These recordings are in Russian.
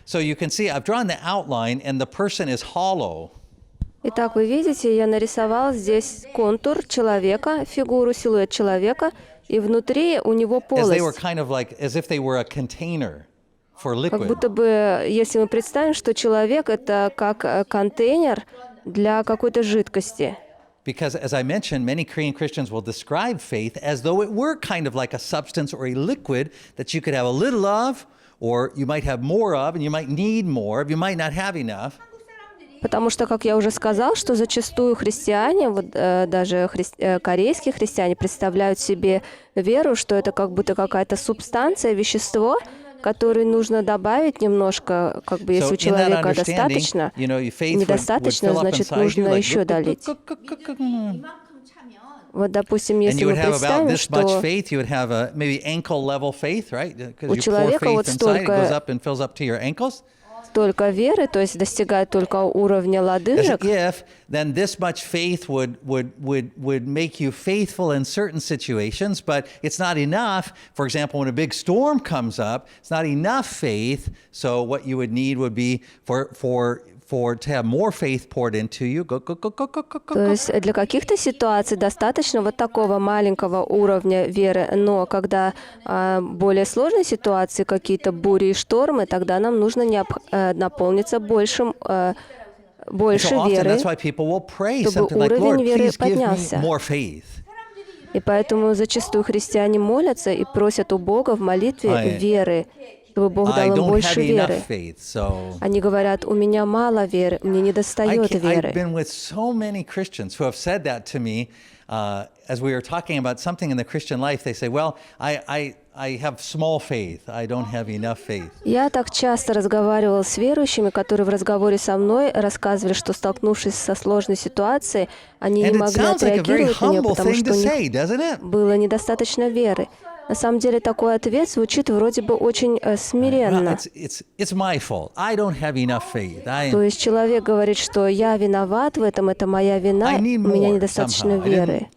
So you can see I've drawn the outline, and the person is hollow. Итак, вы видите, я нарисовал здесь контур человека, фигуру, силуэт человека, и внутри у него As they were полость. kind of like, as if they were a container for Как liquid. будто бы, если мы представим, что человек — это как контейнер для какой-то жидкости. Because, as I mentioned, many Korean Christians will describe faith as though it were kind of like a substance or a liquid that you could have a little of, or you might have more of, and you might need more, you might not have enough. Потому что, как я уже сказал, что зачастую христиане, вот даже корейские христиане, представляют себе веру, что это как будто какая-то субстанция, вещество, которое нужно добавить немножко, как бы если у человека достаточно, недостаточно, значит, нужно еще долить. Вот, допустим, если мы представим, что у человека вот столько веры, то есть достигает только уровня лодыжек, then this much faith would make you faithful in certain situations, but it's not enough. For example, when a big storm comes up, it's not enough faith. So what you would need would be to have more faith poured into you. То есть для каких-то ситуаций достаточно вот такого маленького уровня веры, но когда более сложные ситуации, какие-то бури и штормы, тогда нам нужно наполниться больше веры, чтобы уровень веры поднялся. И поэтому зачастую христиане молятся и просят у Бога в молитве веры, чтобы Бог дал им больше веры. Они говорят: у меня мало веры, мне недостает веры. As we were talking about something in the Christian life, they say, well, I have small faith. I don't have enough faith. Я так часто разговаривала с верующими, которые в разговоре со мной рассказывали, что, столкнувшись со сложной ситуацией, они не могли отреагировать на нее, потому что у них было недостаточно веры. На самом деле такой ответ звучит вроде бы очень смиренно. То есть человек говорит, что я виноват в этом, это моя вина, у меня недостаточно веры.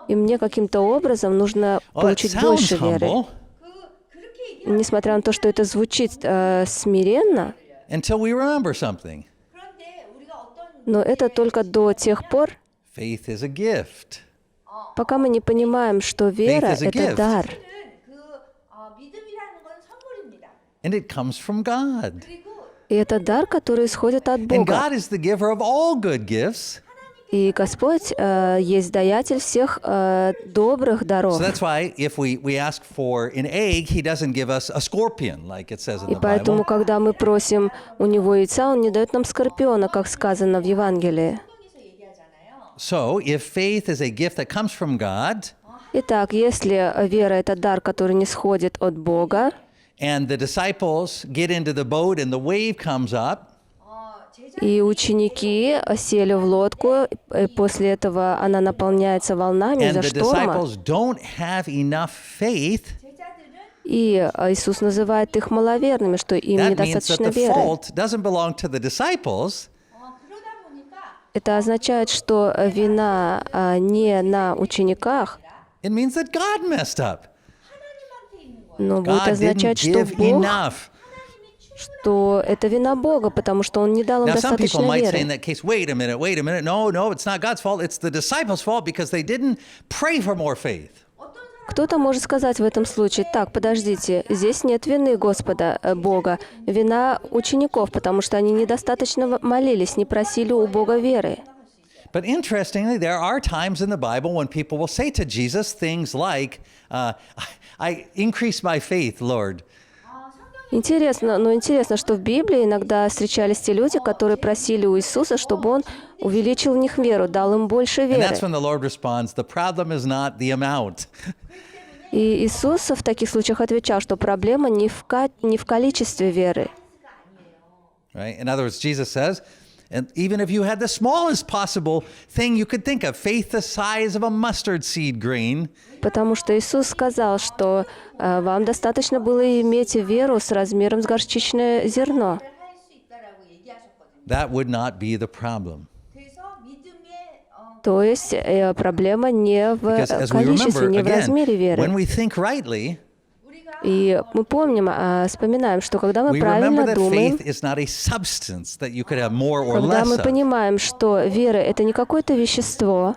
И мне каким-то образом нужно получить больше веры. Несмотря на то, что это звучит смиренно, но это только до тех пор, пока мы не понимаем, что вера — это дар. And it comes from God. И это дар, который исходит от Бога. And God is the giver of all good gifts. И Господь есть даятель всех добрых даров. So that's why if we ask for an egg, He doesn't give us a scorpion, like it says in the Bible. И поэтому, когда мы просим у Него яйца, Он не дает нам скорпиона, как сказано в Евангелии. So if faith is a gift that comes from God, итак, если вера — это дар, который не сходит от Бога, and the disciples get into the boat and the wave comes up, и ученики сели в лодку, и после этого она наполняется волнами из-за шторма, и Иисус называет их маловерными, что им недостаточно веры. Это означает, что вина не на учениках, но будет означать, что Бог, что это вина Бога, потому что Он не дал им достаточно веры. Кто-то может сказать в этом случае: так, подождите, здесь нет вины Господа Бога, вина учеников, потому что они недостаточно молились, не просили у Бога веры. But interestingly, there are times in the Bible when people will say to Jesus things like, I increase my faith, Lord. Интересно, что в Библии иногда встречались те люди, которые просили у Иисуса, чтобы Он увеличил в них веру, дал им больше веры. И Иисус в таких случаях отвечал, что проблема не в количестве веры. In other words, Jesus says, and even if you had the smallest possible thing you could think of, faith the size of a mustard seed grain, потому что Иисус сказал, что вам достаточно было иметь веру с размером с горчичное зерно. That would not be the problem. То есть проблема не в количестве, не в размере веры. When we think rightly, И мы помним, вспоминаем, что когда мы We remember правильно that думаем, faith is not a substance that you could have more or когда less мы of. понимаем, что вера — это не какое-то вещество,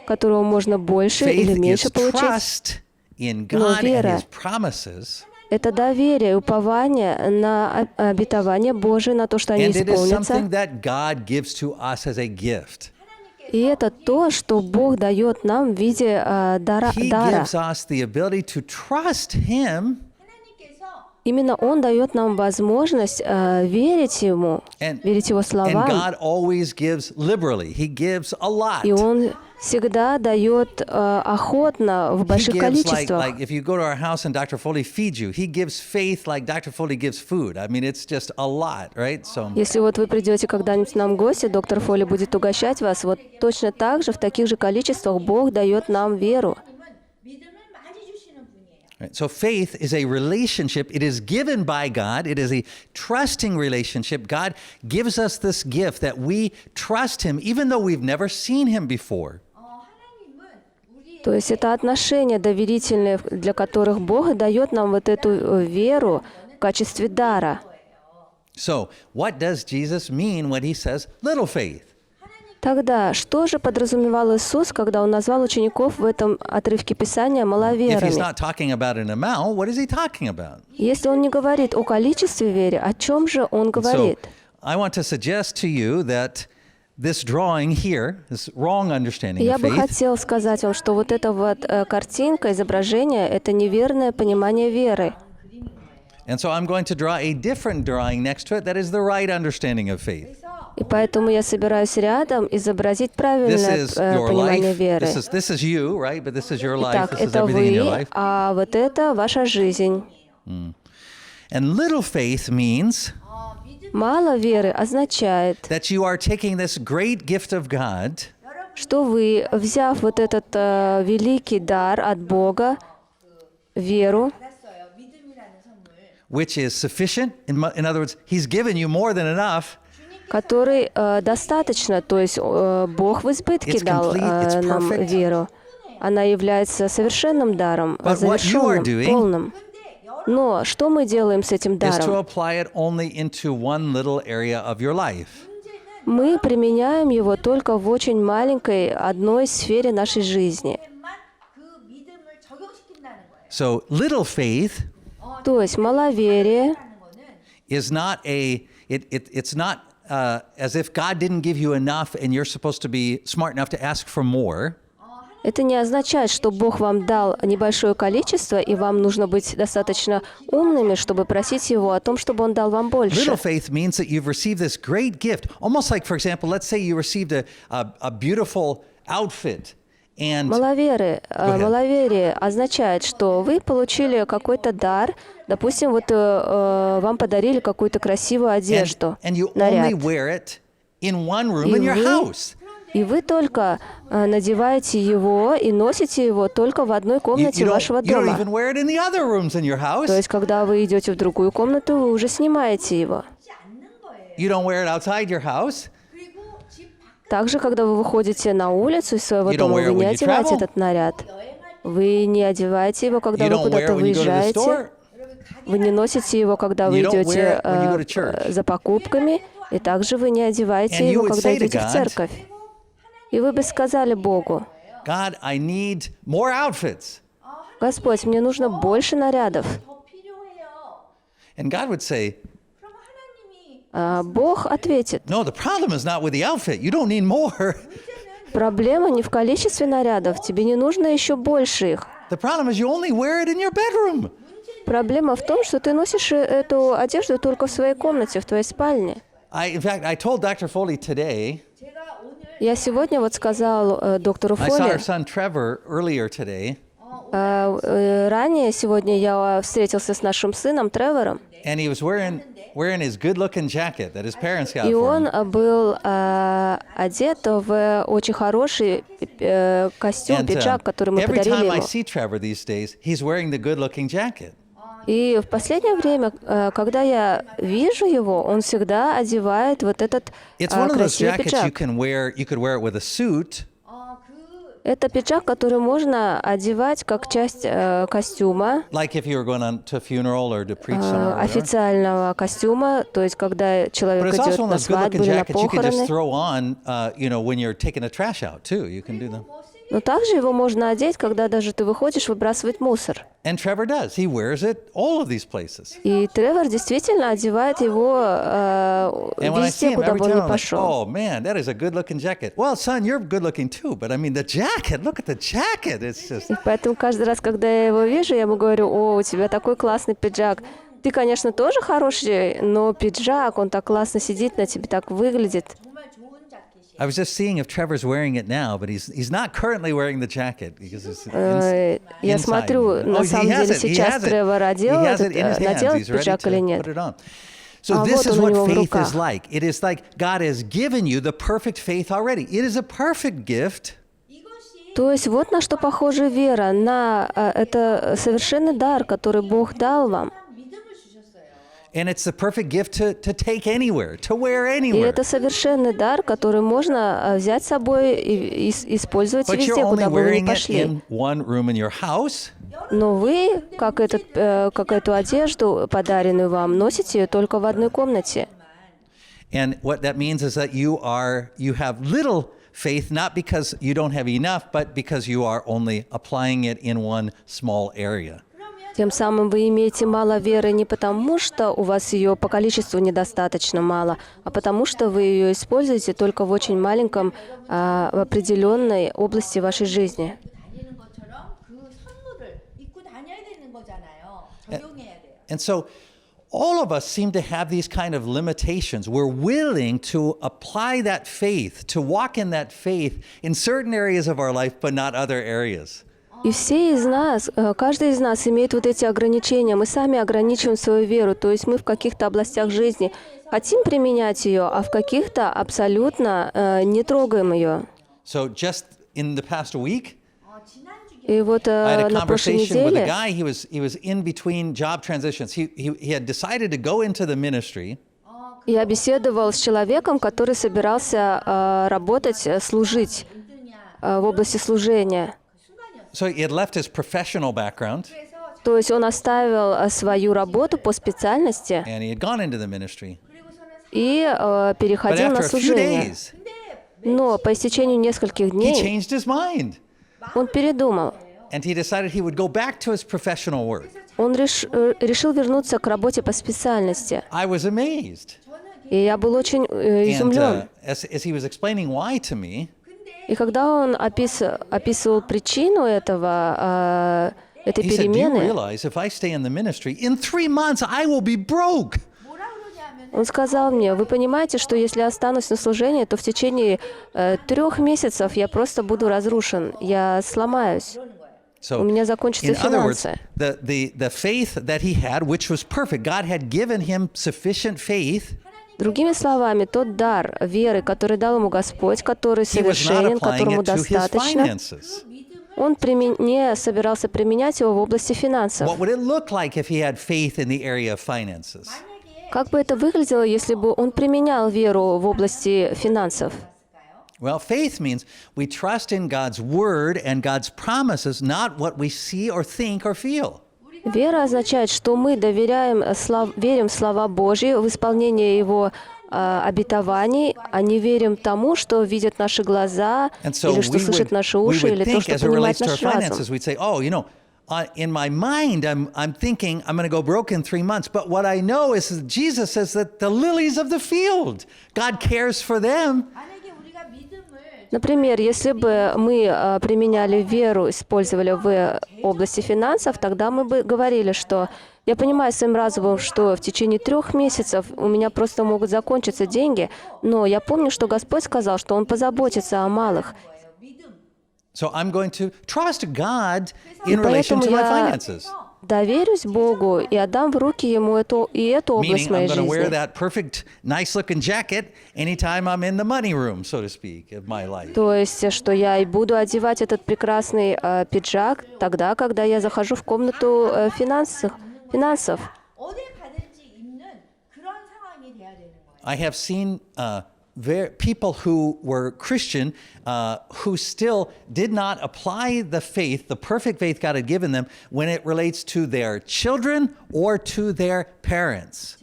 которого можно больше или Faith меньше is получить, trust in но God and вера His promises, это доверие, упование на обетование Божие, на то, что они and it is исполнятся. something that God gives to us as a gift. И это то, что Бог дает нам в виде дара. He gives us the ability to trust Him Именно Он дает нам возможность верить Ему, верить Его and словам. God always gives liberally. He gives a lot. И Он всегда дает охотно в He больших gives количествах. like if you go to our house and Dr. Foli feeds you, he gives faith like Dr. Foli gives food. I mean, it's just a lot, right? So Если вот вы придете когда-нибудь к нам в гости, доктор Фоли будет угощать вас, вот точно так же, в таких же количествах Бог дает нам веру. right? So faith is a relationship. It is given by God. It is a trusting relationship. God gives us this gift that we trust Him even though we've never seen Him before. То есть это отношения доверительные, для которых Бог дает нам вот эту веру в качестве дара. So, what does Jesus mean when He says little faith? Тогда что же подразумевал Иисус, когда Он назвал учеников в этом отрывке Писания If He's маловерными? not talking about an amount, what is He talking about? Если Он не говорит о количестве веры, о чем же Он So, говорит? I want to suggest to you that this drawing here, this wrong understanding Я of бы faith, хотел сказать вам, что вот эта вот картинка, изображение — это неверное понимание веры. and so I'm going to draw a different drawing next to it that is the right understanding of faith. И поэтому я собираюсь рядом изобразить This правильное is your понимание life. веры. This is you, right? But this is your life. Итак, This is это everything in your вы, life. а вот это ваша жизнь. And little faith means Мало веры означает, that you are taking this great gift of God, что вы, взяв вот этот великий дар от Бога, веру, which is sufficient. In other words, He's given you more than enough. который достаточно, то есть Бог в избытке It's дал complete, it's нам perfect. веру. Она является совершенным даром, But what you are завершенным, doing полным. Но что мы делаем с этим is to даром? apply it only into one little area of your life. Мы применяем его только в очень маленькой одной сфере нашей жизни. So little faith То есть маловерие is not it's not as if God didn't give you enough and you're supposed to be smart enough to ask for more. это не означает, что Бог вам дал небольшое количество, и вам нужно быть достаточно умными, чтобы просить Его о том, чтобы Он дал вам больше. Little faith means that you've received this great gift, almost like, for example, let's say you received a beautiful outfit. And Маловерие означает, что вы получили какой-то дар, допустим, вот вам подарили какую-то красивую одежду, and you only наряд, wear it in one room in your house. и вы только надеваете его и носите его только в одной комнате вашего You don't дома. even wear it in the other rooms in your house. То есть, когда вы идете в другую комнату, вы уже снимаете его. You don't wear it outside your house. Также, когда вы выходите на улицу из своего You don't дома, wear it вы не when you одеваете travel. этот наряд. Вы не одеваете его, когда You вы don't wear куда-то it when you go to the выезжаете. store. Вы не носите его, когда вы You don't wear идете it when you go to church. за покупками. И также вы не одеваете And you его, would когда say to идете в God, церковь. И вы бы сказали Богу: God, I need more outfits. Господь, мне нужно больше нарядов. And God would say, А Бог ответит: no, the problem is not with the outfit. You don't need more. проблема не в количестве нарядов, тебе не нужно еще больше их. The problem is you only wear it in your bedroom. Проблема в том, что ты носишь эту одежду только в своей комнате, в твоей спальне. In fact, I told Dr. Foli today, Я сегодня вот сказал доктору I saw Фоли, our son Trevor earlier today, ранее сегодня я встретился с нашим сыном Тревором, and he was wearing his good-looking jacket that his parents got и for он him. был одет в очень хороший костюм, And пиджак, который мы every подарили time I ему. see Trevor these days, he's wearing the good-looking jacket. И в последнее время, когда я вижу его, он всегда одевает вот этот It's one of those красивый jackets you пиджак. can wear. You could wear it with a suit, Это пиджак, который можно одевать как часть костюма, Like if you were going on to a funeral or to preach somewhere. Or whatever. официального костюма, то есть когда But человек it's идет also one of на those good-looking свадьбу или на jackets you can just похороны. throw on, when you're taking the trash out too. You can do them. Но также его можно одеть, когда даже ты выходишь выбрасывать мусор. And Trevor does. He wears it all of these places. И Тревор действительно одевает его And when I see везде, him куда every бы он time, ни I'm like, пошел. oh man, that is a good-looking jacket. Well, son, you're good-looking too, but I mean the jacket. Look at the jacket. It's just. И поэтому каждый раз, когда я его вижу, я ему говорю: о, у тебя такой классный пиджак. Ты, конечно, тоже хороший, но пиджак, он так классно сидит на тебе, так выглядит. I was just seeing if Trevor's wearing it now, but he's not currently wearing the jacket because it's Я inside. смотрю, на самом деле, сейчас Тревор надел этот пиджак или нет. So А this вот is он у what него в faith руках. is like. It is like God has given you the perfect faith already. It is a perfect gift. То есть вот на что похожа вера. Это совершенный дар, который Бог дал вам. And it's the perfect gift to take anywhere, to wear И anywhere. это совершенный дар, который можно взять с собой и использовать But you're везде, only куда бы вы ни wearing it пошли. in one room in your house. Но вы, как эту одежду, подаренную вам, носите ее только в одной комнате. And what that means is that you have little faith, not because you don't have enough, but because you are only applying it in one small area. Тем самым вы имеете мало веры не потому, что у вас ее по количеству недостаточно мало, а потому что вы ее используете только в очень маленьком, в определенной области вашей жизни. And so all of us seem to have these kind of limitations. We're willing to apply that faith, to walk in that faith in certain areas of our life, but not other areas. И все из нас, каждый из нас имеет вот эти ограничения. Мы сами ограничиваем свою веру. То есть мы в каких-то областях жизни хотим применять ее, а в каких-то абсолютно не трогаем ее. So just in the past week, И вот I had a на прошлой conversation with a неделе guy. He was in between job transitions. He had decided to go into the ministry. я беседовал с человеком, который собирался работать, служить в области служения. So he had left his professional background То есть он оставил свою работу по специальности and he had gone into the ministry. и But переходил after на a few служение. days, Но по истечению нескольких he дней changed his mind он передумал. and he decided he would go back to his professional work. Он решил вернуться к работе по специальности. I was amazed. И я был очень And изумлен. as he was explaining why to me, И когда он описывал причину этой he said, "Do you перемены, realize if I stay in the ministry, in 3 months I will be broke?" он сказал мне: вы понимаете, что если я останусь на служении, то в течение 3 месяцев я просто буду разрушен, я сломаюсь, So, у меня закончатся in other words, финансы. the faith that he had, which was perfect, God had given him sufficient faith. Другими словами, тот дар веры, который дал ему Господь, который He was not совершенен, applying которому it to his достаточно, finances. он не собирался применять его в области финансов. What would it look like if he had faith in the area of finances? Как бы это выглядело, если бы он применял веру в области финансов? Well, faith means we trust in God's word and God's promises, not what we see or think or feel. Вера означает, что мы верим в слова Божьи, в исполнение Его обетований, а не верим тому, что видят наши глаза, And so или что слышат наши we уши, would или то, think, что as it relates понимает to our наш разум. finances, we'd say, oh, in my mind, I'm thinking I'm going to go broke in 3 months. But what I know is that Jesus says that the lilies of the field, God cares for them. Например, если бы мы применяли веру, использовали в области финансов, тогда мы бы говорили, что я понимаю своим разумом, что в течение 3 месяцев у меня просто могут закончиться деньги, но я помню, что Господь сказал, что Он позаботится о малых. So I'm going to trust God И in relation поэтому to my я finances. доверюсь Богу и отдам в руки Ему эту область Meaning моей I'm going to wear жизни. that perfect, nice-looking jacket anytime I'm in the money room, so to speak, of my life. То есть, что я и буду одевать этот прекрасный пиджак тогда, когда я захожу в комнату финансов. 어딜 가든지 입는 그런 상황이 돼야 되는 거예요. I have seen people who were Christian, who still did not apply the faith, the perfect faith God had given them, when it relates to their children or to their parents.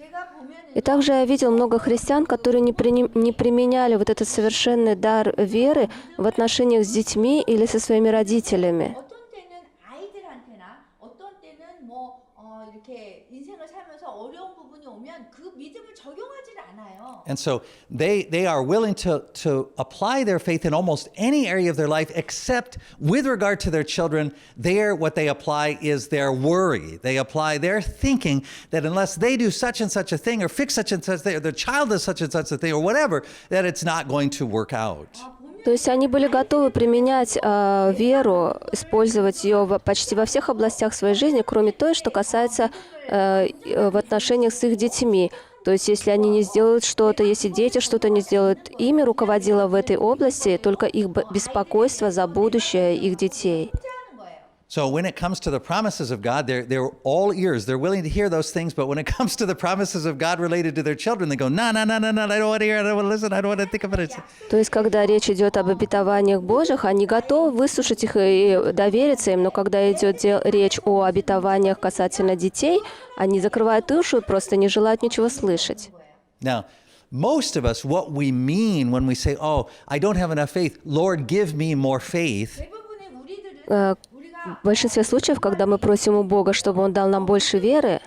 И также я видел много христиан, которые не применяли вот этот совершенный дар веры в отношениях с детьми или со своими родителями. 어떤 때는 아이들한테나 어떤 때는 이렇게 인생을 살면서 어려운 부분이 오면 그 믿음을 적용하지를 않아요. And so they are willing to apply their faith in almost any area of their life, except with regard to their children. What they apply is their worry. They apply their thinking that unless they do such and such a thing or fix such and such thing, or their child does such and such a thing or whatever, that it's not going to work out. То есть они были готовы применять веру, использовать ее почти во всех областях своей жизни, кроме той, что касается в отношениях с их детьми. То есть если они не сделают что-то, если дети что-то не сделают, ими руководило в этой области только их беспокойство за будущее их детей. So when it comes to the promises of God, they're all ears. They're willing to hear those things, but when it comes to the promises of God related to their children, they go, no, I don't want to hear, I don't want to listen, I don't want to think about it. То есть когда речь идет об обетованиях Божьих, они готовы выслушать их и довериться им, но когда идет речь о обетованиях касательно детей, они закрывают уши и просто не желают ничего слышать. Now, most of us, what we mean when we say, oh, I don't have enough faith, Lord, give me more faith. В большинстве случаев, когда мы просим у Бога, чтобы Он дал нам больше веры,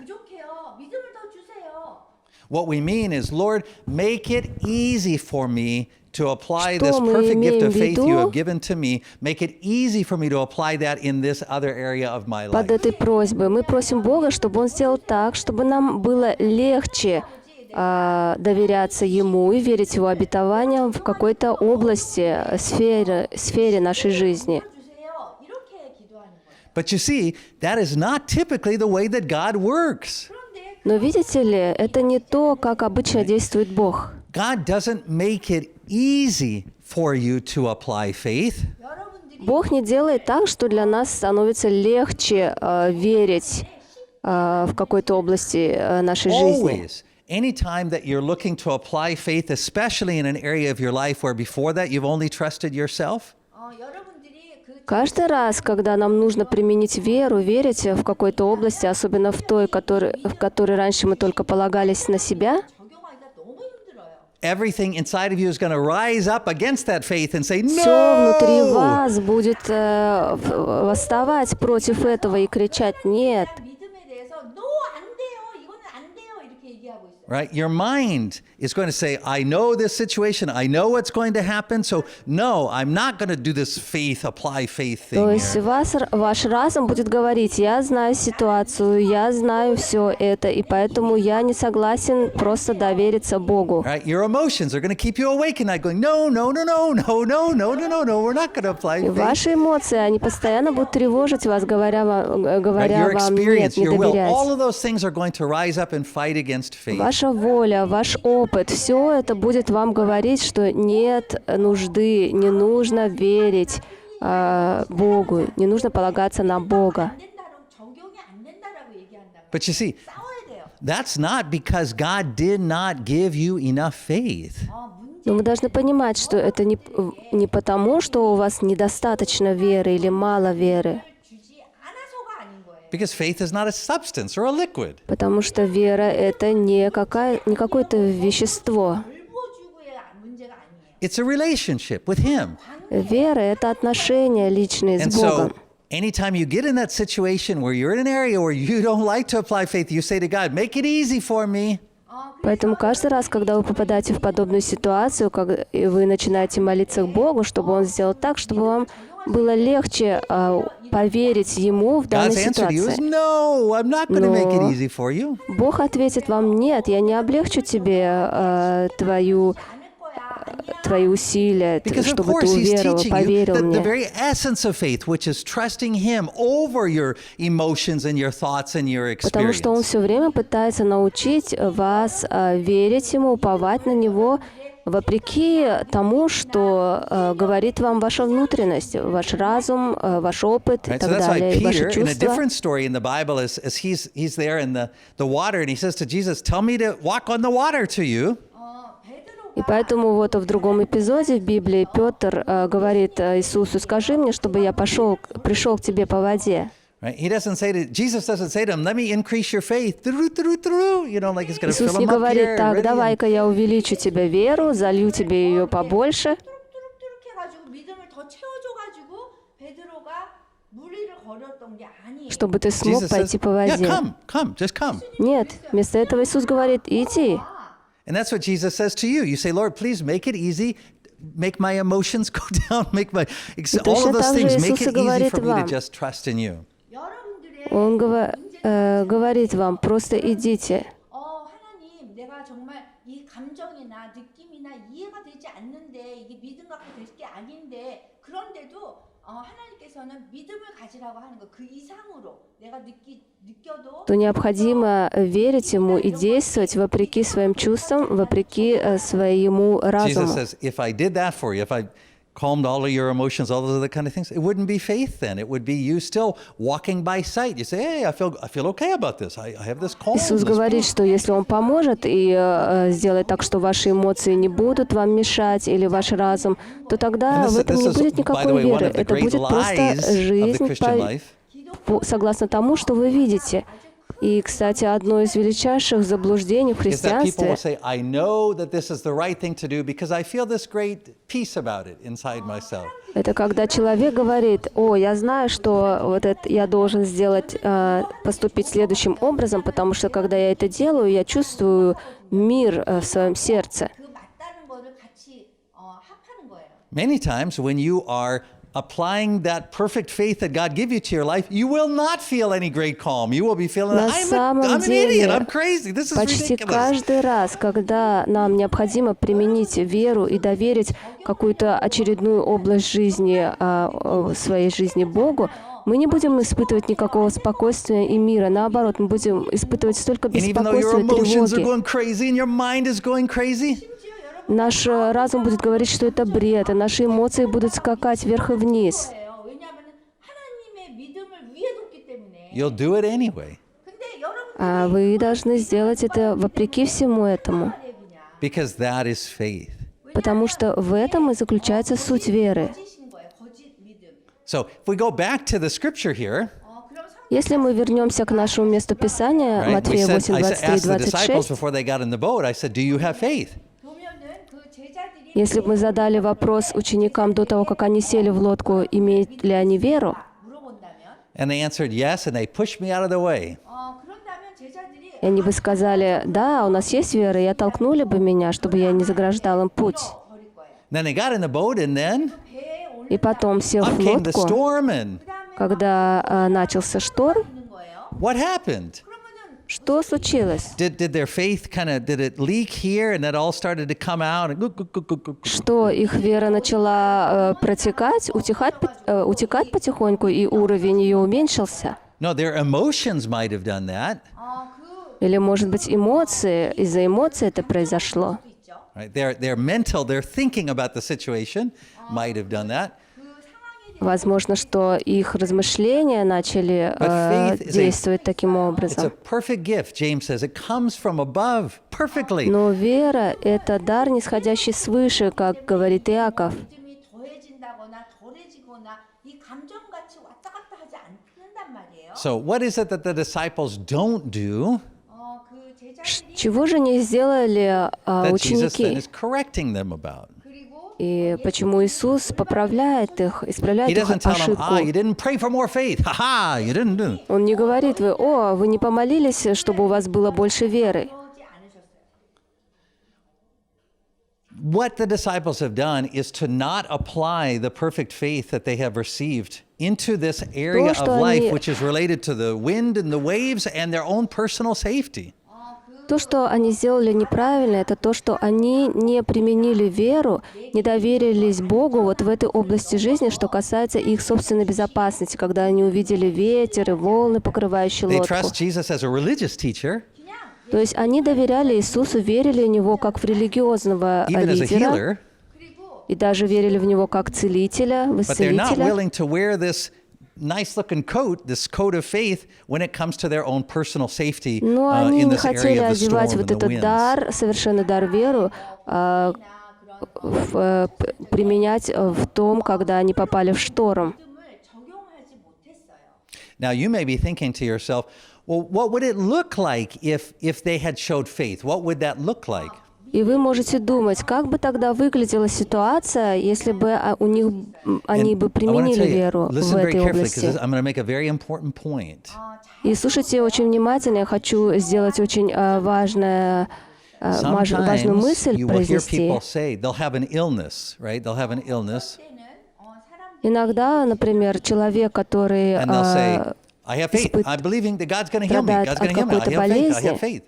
what we mean is, Lord, make it easy for me to apply this perfect gift of faith you have given to me. Make it easy for me to apply that in this other area of my life. Под этой просьбой мы просим Бога, чтобы Он сделал так, чтобы нам было легче доверяться Ему и верить Его обетованиям в какой-то области, сфере нашей жизни. But you see, that is not typically the way that God works. Но видите ли, это не то, как обычно действует Бог. God doesn't make it easy for you to apply faith. Бог не делает так, что для нас становится легче верить в какой-то области нашей жизни. Always. Anytime that you're looking to apply faith, especially in an area of your life where before that you've only trusted yourself. Каждый раз, когда нам нужно применить веру, верить в какой-то области, особенно в той, в которой раньше мы только полагались на себя, Everything inside of you is going to rise up against that faith and say, все внутри no! вас будет восставать против этого и кричать «нет». Right? Your mind is going to say, I know this situation, I know what's going to happen, so no, I'm not going to do this apply faith thing. То есть ваш разум будет говорить, я знаю ситуацию, я знаю все это, и поэтому я не согласен просто довериться Богу. Right? Your emotions are going to keep you awake at night going, no, we're not going to apply И faith. ваши эмоции, они постоянно будут тревожить вас, говоря Right? вам Your нет, experience, не your will, доверять. all of those things are going to rise up and fight against faith. Ваша воля, ваш опыт, все это будет вам говорить, что нет нужды, не нужно верить Богу, не нужно полагаться на Бога. But you see, that's not because God did not give you enough faith. Но мы должны понимать, что это не потому, что у вас недостаточно веры или мало веры. Because faith is not a substance or a liquid. Потому что вера — это не какое-то вещество. It's a relationship with Him. Вера — это отношения личные с And Богом. so, anytime you get in that situation where you're in an area where you don't like to apply faith, you say to God, make it easy for me. Поэтому каждый раз, когда вы попадаете в подобную ситуацию, и вы начинаете молиться к Богу, чтобы Он сделал так, чтобы вам было легче поверить Ему в данной God's answer to you is, ситуации. no, I'm not going to make it easy for you. Бог ответит вам: нет, я не облегчу тебе твои усилия, Because of чтобы ты course He's уверовал, teaching you поверил the мне. very essence of faith, which is trusting Him over your emotions and your thoughts and your Потому что Он experience. все время пытается научить вас верить Ему, уповать на Него, вопреки тому, что говорит вам ваша внутренность, ваш разум, ваш опыт и Right? So так that's why далее, и ваши Peter, in a чувства. different story in the Bible, as he's there in the water, and he says to Jesus, tell me to walk on the water to you. И поэтому вот в другом эпизоде в Библии Петр говорит Иисусу: «Скажи мне, чтобы я пришел к тебе по воде». Right? Jesus doesn't say to him, let me increase your faith. Like he's going to fill Иисус не him up говорит here. так: ready, and- «Давай-ка я увеличу тебе веру, залью тебе ее побольше», 뚜룩뚜룩 해가지고 믿음을 더 채워줘가지고 베드로가 물리를 걸었던 게 아니에요. чтобы ты смог Jesus пойти says, по yeah, воде. just come. Нет, вместо этого Иисус говорит: «Иди». And that's what Jesus says to you. You say, Lord, please make it easy. Make my emotions go down. All of those так же things. Make Иисус и it easy говорит for me to вам. just trust in you. 여러분들의 Он говорит вам: «Просто идите». 하나님, 내가 정말 이 감정이나 느낌이나 이해가 되지 않는데 이게 믿음 갖고 될 게 아닌데 그런데도 하나님께서는 믿음을 가지라고 하는 거 그 이상으로 내가 느껴도 То необходимо верить Ему и действовать вопреки своим чувствам, вопреки своему Jesus разуму. says, if I did that for you, if I calmed all of your emotions, all those other kind of things, it wouldn't be faith then. It would be you still walking by sight. You say, hey, I feel okay about this. I have this calm. Иисус this говорит, peace. что если Он поможет и сделает так, что ваши эмоции не будут вам мешать или ваш разум, то тогда в этом не будет by the никакой way, one веры. of the Это great будет просто lies of the жизнь Christian life. согласно тому, что вы видите. И, кстати, одно из величайших заблуждений в Is that people христианстве will say, I know that this is the right thing to do because I feel this great peace about it inside myself. это когда человек говорит: «О, я знаю, что вот это я должен сделать, поступить следующим образом, потому что когда я это делаю, я чувствую мир в своем сердце». 그 맞다는 거를 같이 합하는 거예요. Many times when you are applying that perfect faith that God gave you to your life, you will not feel any great calm. You will be feeling, На I'm самом an idiot, деле, I'm crazy, this is почти ridiculous. каждый раз, когда нам необходимо применить веру и доверить какую-то очередную область жизни, своей жизни Богу, мы не будем испытывать никакого спокойствия и мира. Наоборот, мы будем испытывать столько And even though your беспокойства и emotions are тревоги. going crazy and your mind is going crazy, Наш разум будет говорить, что это бред, и наши эмоции будут скакать вверх и вниз. 왜냐하면 하나님의 믿음을 위에 뒀기 때문에. you'll do it anyway. 근데 여러분 А вы должны сделать это вопреки всему этому, Because that is faith. потому что в этом и заключается суть веры. 거짓인 거예요. 거짓 믿음. So if we go back to the scripture here, 그럼 Если мы вернемся к нашему месту Писания, right? We Матфея said, 8, I 23, asked the disciples 26, before they got in the boat, I said, do you have faith? 보면은 그 제자들이 если бы мы задали вопрос ученикам до того, как они сели в лодку, имеют ли они веру, 물어본다면 And they answered yes, and they pushed me out of the way. 그런다면 제자들이 и они бы сказали: «Да, у нас есть вера», и оттолкнули бы меня, чтобы я не заграждал им путь. 버릴 거예요. Then they got in the boat, and then 배에 올리는 И потом, сев up в came the лодку, storm, and когда начался шторм, 거예요. what happened? 그러면은 что случилось? Did their faith did it leak here, and it all started to come out? And Что их вера начала протекать, утекать потихоньку, и уровень ее уменьшился? No, their emotions might have done that. Или, может быть, эмоции, из-за эмоций это произошло? 있죠. Right? Their mental, their thinking about the situation might have done that. Возможно, что их размышления начали действовать таким It's a образом. perfect gift, James says. It comes from above perfectly. Но вера — это дар, нисходящий свыше, как говорит Иаков. 믿음이 더해진다거나 덜해지거나 이 감정같이 왔다 갔다 하지 않는단 말이에요. So what is it that the disciples don't do 그 제자들이 Чего же не сделали that Jesus then ученики? is correcting them about? 그리고 И почему Иисус поправляет их, He исправляет их doesn't tell them, ошибку? you didn't pray for more faith. Ha-ha, you didn't do. Он не говорит: вы не помолились, чтобы у вас было больше веры. 그러지 않으셨어요. What the disciples have done is to not apply the perfect faith that they have received into this area что of life, они- which is related to the wind and the waves and their own personal safety. То, что они сделали неправильно, это то, что они не применили веру, не доверились Богу вот в этой области жизни, что касается их собственной безопасности, когда они увидели ветер и волны, покрывающие They лодку. trust Jesus as a religious teacher, То есть они доверяли Иисусу, верили в Него как в религиозного even as a лидера, healer, и даже верили в Него как целителя, but they're not исцелителя. willing to wear this nice-looking coat, this coat of faith, when it comes to their own personal safety Но они in не this хотели area of the storm одевать and вот the этот winds. дар, совершенный дар веру, применять в том, когда они попали в шторм. 믿음을 적용하지 못했어요. Now, you may be thinking to yourself, well, what would it look like if they had showed faith? What would that look like? И вы можете думать, как бы тогда выглядела ситуация, если бы они бы I want to применили tell you, веру в listen very этой carefully, области. because I'm going to make a very important point. И слушайте очень внимательно, я хочу сделать очень важную Sometimes мысль you will hear произнести. people say they'll have an illness, right? They'll have an illness, 때는 사람들이 Иногда, например, человек, который and they'll say, I have faith. I'm believing that God's going to heal me. страдает God's от going to heal me. I какой-то have faith. I болезни, have faith.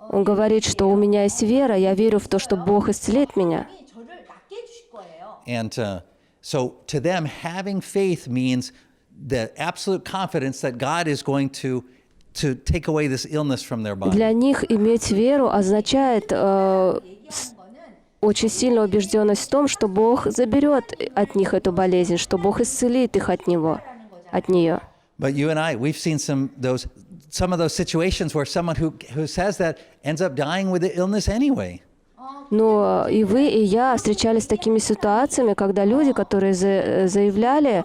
он говорит, что у меня есть вера, я верю в то, что Бог исцелит меня. 저를 낫게 해주실 거예요. And so to them, having faith means the absolute confidence that God is going to take away this illness from their body. Для них иметь веру означает очень сильная убежденность в том, что Бог заберет от них эту болезнь, что Бог исцелит их от нее. But you and I, we've seen some of those situations where someone who says that ends up dying with the illness anyway. Но и вы, и я встречались с такими ситуациями, когда люди, которые заявляли,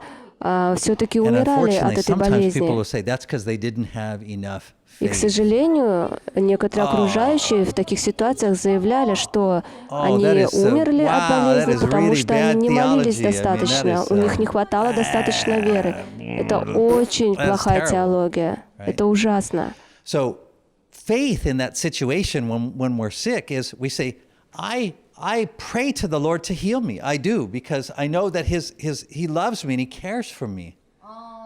все-таки And умирали от unfortunately, этой sometimes people will болезни. say that's because they didn't have enough И, к faith. сожалению, некоторые окружающие в таких ситуациях заявляли, что они that is умерли от that болезни, is потому really что они не bad молились theology. I mean, достаточно, that is, у них не хватало достаточно веры. Это очень That's плохая terrible, теология. right? Это ужасно. So faith in that situation when we're sick is we say, I pray to the Lord to heal me. I do, because I know that He loves me and He cares for me.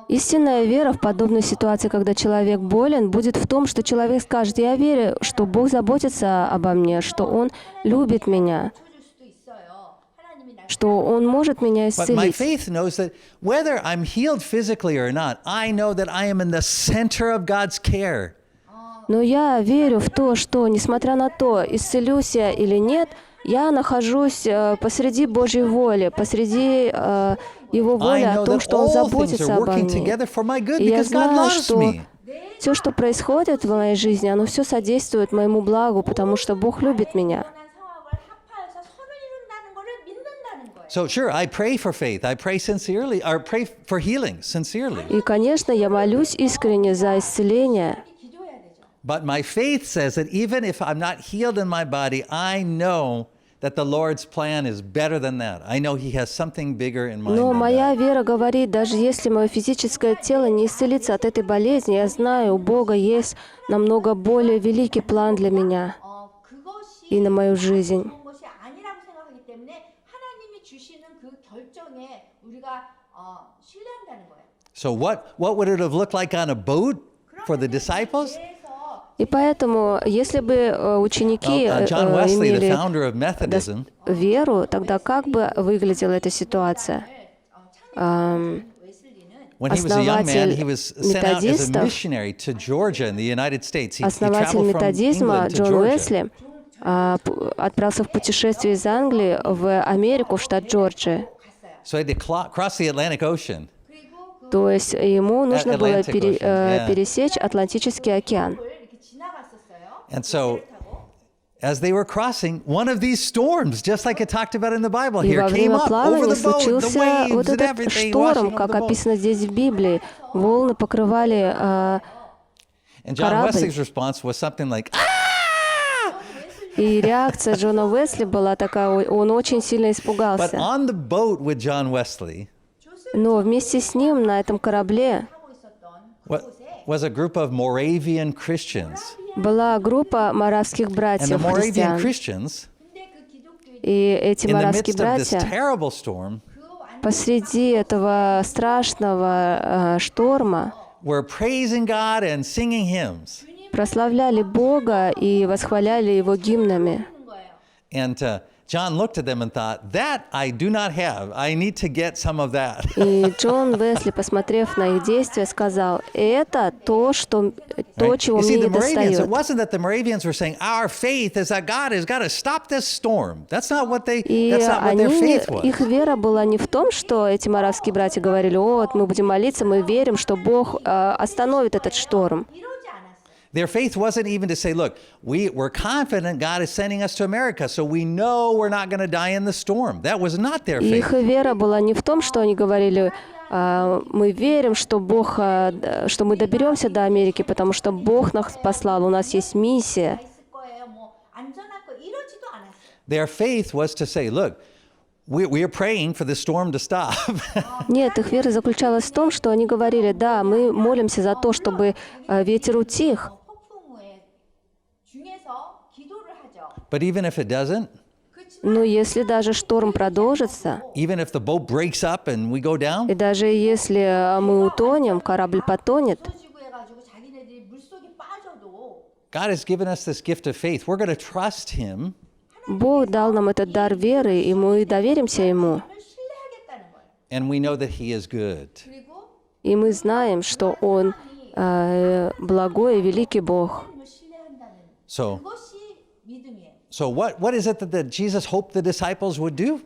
Истинная вера в подобной ситуации, когда человек болен, будет в том, что человек скажет: «Я верю, что Бог заботится обо мне, что Он любит меня, 줄 수도 있어요. 하나님이 날 что Он может меня But my исцелить». faith knows that whether I'm healed physically or not, I know that I am in the center of God's care. Но я верю в то, что, несмотря на то, исцелюсь я или нет, я нахожусь посреди Божьей воли, посреди Его воли I о know том, that что Он all things заботится are обо working мне. together for my good И я because God знаю, loves что me. все, что происходит в моей жизни, оно все содействует моему благу, потому что Бог любит меня. 원한 상황을 합하여서 선을 이룬다는 것을 믿는다는 거예요. So sure, I pray for faith. I pray sincerely, or pray for healing sincerely. И, конечно, я молюсь искренне за исцеление. 기도해야 되죠. But my faith says that even if I'm not healed in my body, I know that the Lord's plan is better than that. I know He has something bigger in mind Но than моя that. вера говорит, даже если мое физическое тело не исцелится от этой болезни, я знаю, у Бога есть намного более великий план для меня 그것이 и на мою жизнь. 좋은 것이 아니라고 생각하기 때문에 하나님이 주시는 그 결정에 우리가 신뢰한다는 거예요. So what would it have looked like on a boat for the disciples? 그래서 И поэтому, если бы ученики John Wesley, the имели founder of Methodism, веру, тогда как бы выглядела эта ситуация? 웨슬리는 when he was a young man, he was sent out as a методистов, missionary to Georgia in the United States. He основатель traveled from методизма England to Джон Georgia. Уэсли отправился в путешествие из Англии в Америку, в штат Джорджия. So he had to cross the Atlantic Ocean. То есть ему нужно было Atlantic Ocean, yeah. пересечь Атлантический океан. 이렇게 지나갔었어요. And so as they were crossing, one of these storms, just like it talked about in the Bible И here, во came время up over плавания the boat, the случился waves вот and этот everything, шторм, washing over как the boat. описано здесь в Библии. Волны покрывали And John корабль. Wesley's response was something like, И реакция Джона Уэсли была такая, он очень сильно but испугался. on the boat with John Wesley Но вместе с ним на этом корабле 하고 있었던 what was a group of Moravian Christians. была группа моравских And the братьев Moravian христиан. Christians, 근데 그 기독교 И эти in the моравские midst of this братья terrible storm, посреди этого страшного шторма were praising God and singing hymns. прославляли Бога и восхваляли Его гимнами. 하는 거예요. And John looked at them and thought, that I do not have. I need to get some of that. И Джон Уэсли, посмотрев на их действия, сказал, это то, чего You see, мне the Moravians, it недостает. wasn't that the Moravians were saying, our faith is that God has got to stop this storm. That's not what И their faith was. их вера была не в том, что эти моравские братья говорили, вот мы будем молиться, мы верим, что Бог остановит этот шторм. 이러지 않았어요. Their faith wasn't even to say, look, we're confident God is sending us to America, so we know we're not going to die in the storm. That was not their Их faith. вера была не в том, что они говорили, мы верим, что что мы доберемся до Америки, потому что Бог нас послал, у нас есть миссия. 있을 거예요. 뭐 안전할 거 이러지도 않았어요. Their faith was to say, look, we are praying for the storm to stop. Нет, их вера заключалась в том, что они говорили, да, мы молимся за то, чтобы ветер утих. 폭풍 후에 중에서 기도를 하죠. But even if it doesn't, Но если даже шторм продолжится, even if the boat breaks up and we go down, и даже если мы утонем, корабль потонет, 터지고 해가지고 자기네들이 물속에 빠져도 God has given us this gift of faith. We're going to trust Him. Бог дал нам этот дар веры, и мы доверимся Ему. 하나님을 신뢰하겠다는 거예요. And we know that He is good. 그리고 И мы знаем, что Он благой и великий Бог. 하나님을 신뢰한다는 So, 그것이 믿음이에요. what is it that Jesus hoped the disciples would do?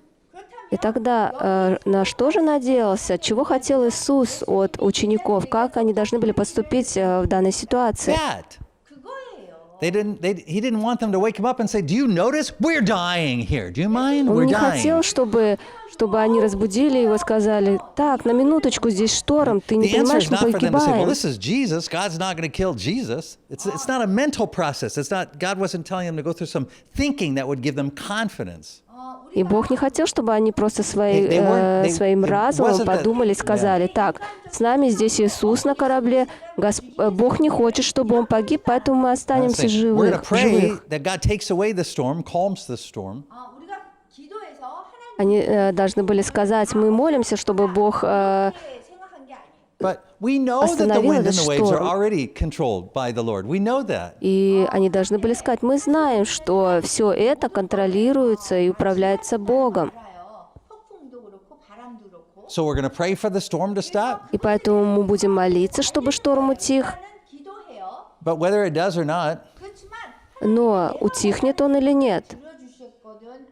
И тогда на что же надеялся? Чего хотел Иисус от учеников? Как они должны были поступить в данной ситуации? That. 그거예요. He didn't want them to wake him up and say, do you notice? We're dying here. Do you mind? Он We're не хотел, dying. чтобы они разбудили его, сказали, так, на минуточку, здесь шторм, ты не The answer понимаешь, is мы not for them to say, well, погибаем. this is Jesus. God's not going to kill Jesus. It's not a mental process. God wasn't telling them to go through some thinking that would give them confidence. И Бог не хотел, чтобы они просто своим разумом подумали и сказали, так, с нами здесь Иисус на корабле, Бог не хочет, чтобы Он погиб, поэтому мы останемся We're going to pray живых. that God takes away the storm, calms the storm. 우리가 기도해서 하나님 Они должны были сказать, мы молимся, чтобы Бог 생각한 게 아니에요. But we know that the Остановил wind and этот the waves are шторм. already controlled by the Lord. We know that. И они должны были сказать, мы знаем, что все это контролируется и управляется Богом. 알아요. 폭풍도 그렇고 바람도 그렇고. So we're going to pray for the storm to stop. И поэтому мы будем молиться, чтобы шторм утих. 나는 기도해요. But whether it does or not, 그렇지만 Но утихнет он или нет? 들어주셨거든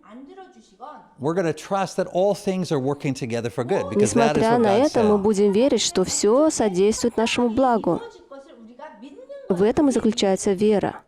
안 들어주시건 we're going to trust that all things are working together for good, because that is Несмотря what на God это, мы said. будем верить, что все содействует нашему благу. 이루어질 것을 우리가 믿는 В этом и заключается вера.